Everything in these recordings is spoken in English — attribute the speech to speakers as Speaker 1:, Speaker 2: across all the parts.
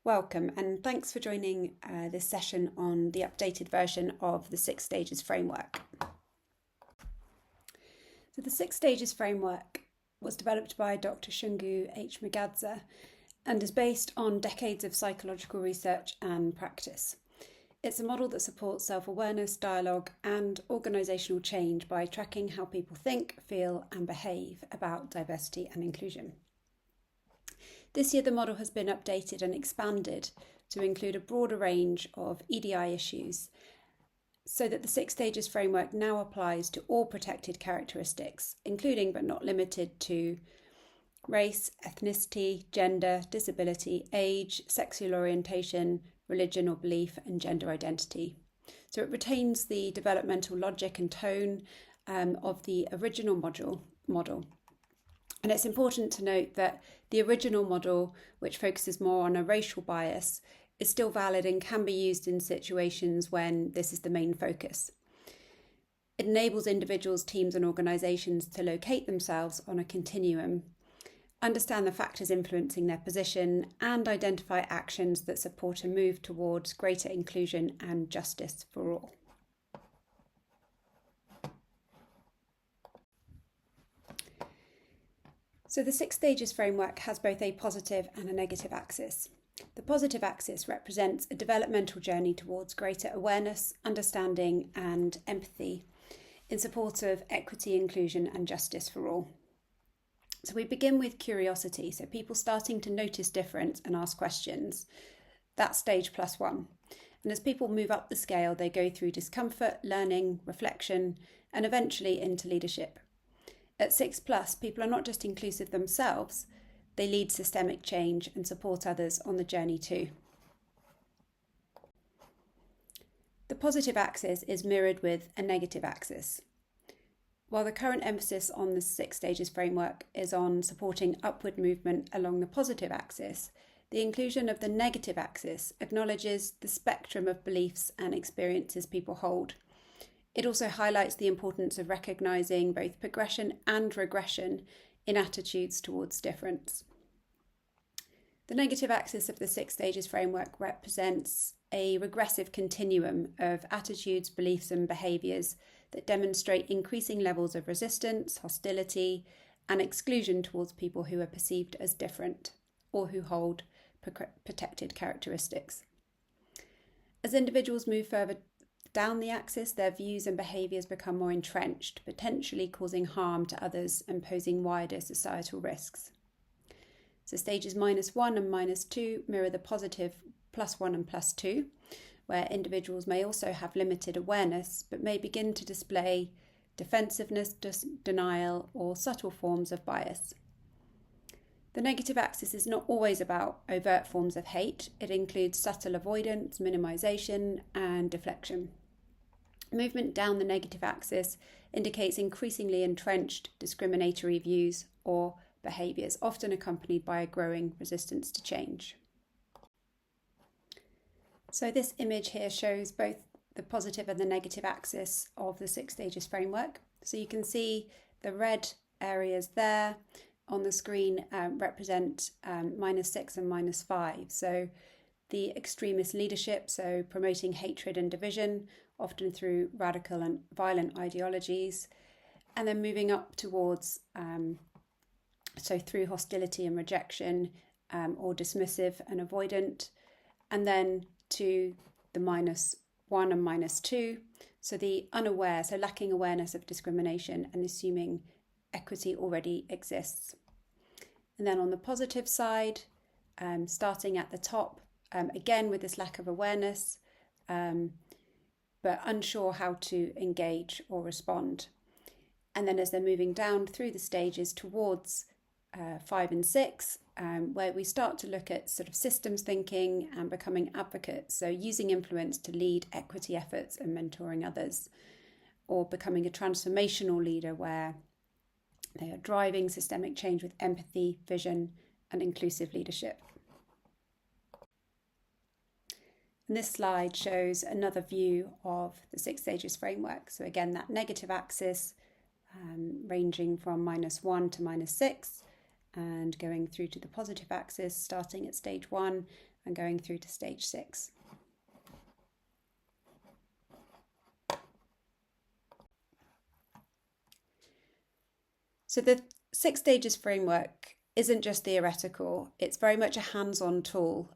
Speaker 1: Welcome and thanks for joining this session on the updated version of the 6 Stages framework. So the 6 Stages framework was developed by Dr. Shungu H and is based on decades of psychological research and practice. It's a model that supports self-awareness, dialogue and organisational change by tracking how people think, feel and behave about diversity and inclusion. This year the model has been updated and expanded to include a broader range of EDI issues so that the 6 Stages framework now applies to all protected characteristics, including but not limited to race, ethnicity, gender, disability, age, sexual orientation, religion or belief and gender identity. So it retains the developmental logic and tone of the original model. And it's important to note that the original model, which focuses more on a racial bias, is still valid and can be used in situations when this is the main focus. It enables individuals, teams and organisations to locate themselves on a continuum, understand the factors influencing their position and identify actions that support a move towards greater inclusion and justice for all. So the 6 Stages framework has both a positive and a negative axis. The positive axis represents a developmental journey towards greater awareness, understanding and empathy in support of equity, inclusion and justice for all. So we begin with curiosity, so people starting to notice difference and ask questions. That's stage +1. And as people move up the scale, they go through discomfort, learning, reflection and eventually into leadership. At 6+, people are not just inclusive themselves, they lead systemic change and support others on the journey too. The positive axis is mirrored with a negative axis. While the current emphasis on the 6 Stages framework is on supporting upward movement along the positive axis, the inclusion of the negative axis acknowledges the spectrum of beliefs and experiences people hold. It also highlights the importance of recognising both progression and regression in attitudes towards difference. The negative axis of the 6 Stages framework represents a regressive continuum of attitudes, beliefs and behaviours that demonstrate increasing levels of resistance, hostility and exclusion towards people who are perceived as different or who hold protected characteristics. As individuals move further down the axis, their views and behaviours become more entrenched, potentially causing harm to others and posing wider societal risks. So stages -1 and -2 mirror the positive +1 and +2, where individuals may also have limited awareness but may begin to display defensiveness, denial or subtle forms of bias. The negative axis is not always about overt forms of hate. It includes subtle avoidance, minimisation and deflection. Movement down the negative axis indicates increasingly entrenched discriminatory views or behaviours, often accompanied by a growing resistance to change. So this image here shows both the positive and the negative axis of the 6 Stages framework. So you can see the red areas there on the screen represent -6 and -5. So the extremist leadership, so promoting hatred and division, often through radical and violent ideologies, and then moving up towards, so through hostility and rejection or dismissive and avoidant, and then to the -1 and -2, so the unaware, so lacking awareness of discrimination and assuming equity already exists. And then on the positive side, starting at the top, again with this lack of awareness, but unsure how to engage or respond. And then as they're moving down through the stages towards 5 and 6, where we start to look at sort of systems thinking and becoming advocates, so using influence to lead equity efforts and mentoring others, or becoming a transformational leader where they are driving systemic change with empathy, vision and inclusive leadership. And this slide shows another view of the 6 Stages framework. So again, that negative axis ranging from -1 to -6 and going through to the positive axis starting at stage 1 and going through to stage 6. So the 6 stages framework isn't just theoretical, it's very much a hands-on tool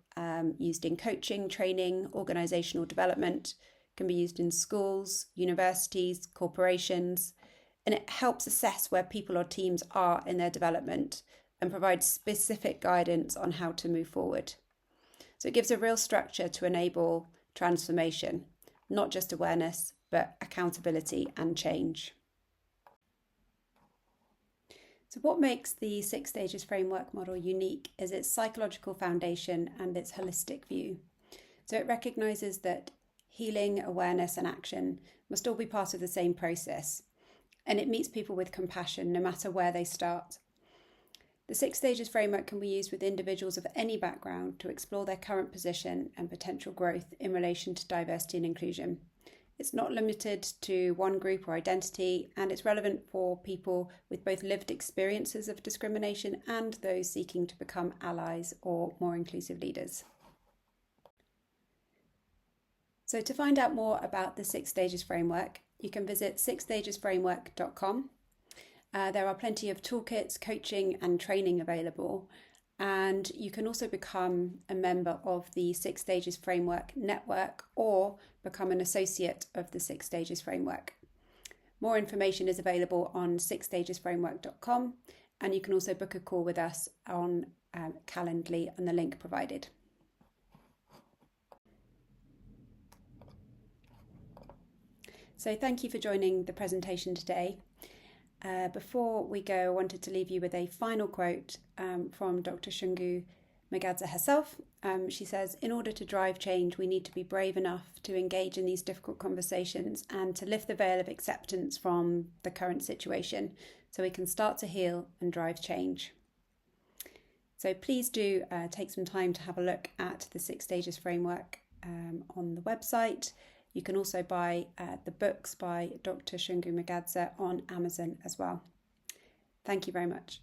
Speaker 1: used in coaching, training, organisational development, can be used in schools, universities, corporations, and it helps assess where people or teams are in their development and provides specific guidance on how to move forward. So it gives a real structure to enable transformation, not just awareness, but accountability and change. So what makes the 6 stages framework model unique is its psychological foundation and its holistic view. So it recognises that healing, awareness and action must all be part of the same process, and it meets people with compassion no matter where they start. The 6 stages framework can be used with individuals of any background to explore their current position and potential growth in relation to diversity and inclusion. It's not limited to one group or identity, and it's relevant for people with both lived experiences of discrimination and those seeking to become allies or more inclusive leaders. So to find out more about the 6 stages framework, you can visit sixstagesframework.com. There are plenty of toolkits, coaching and training available, and you can also become a member of the 6 stages framework network or become an associate of the 6 stages framework. More information is available on sixstagesframework.com, and you can also book a call with us on Calendly on the link provided. So thank you for joining the presentation today. Before we go, I wanted to leave you with a final quote from Dr. Shungu H herself. She says, "In order to drive change, we need to be brave enough to engage in these difficult conversations and to lift the veil of acceptance from the current situation so we can start to heal and drive change." So please do take some time to have a look at the 6 stages framework on the website. You can also buy the books by Dr. Shungu H on Amazon as well. Thank you very much.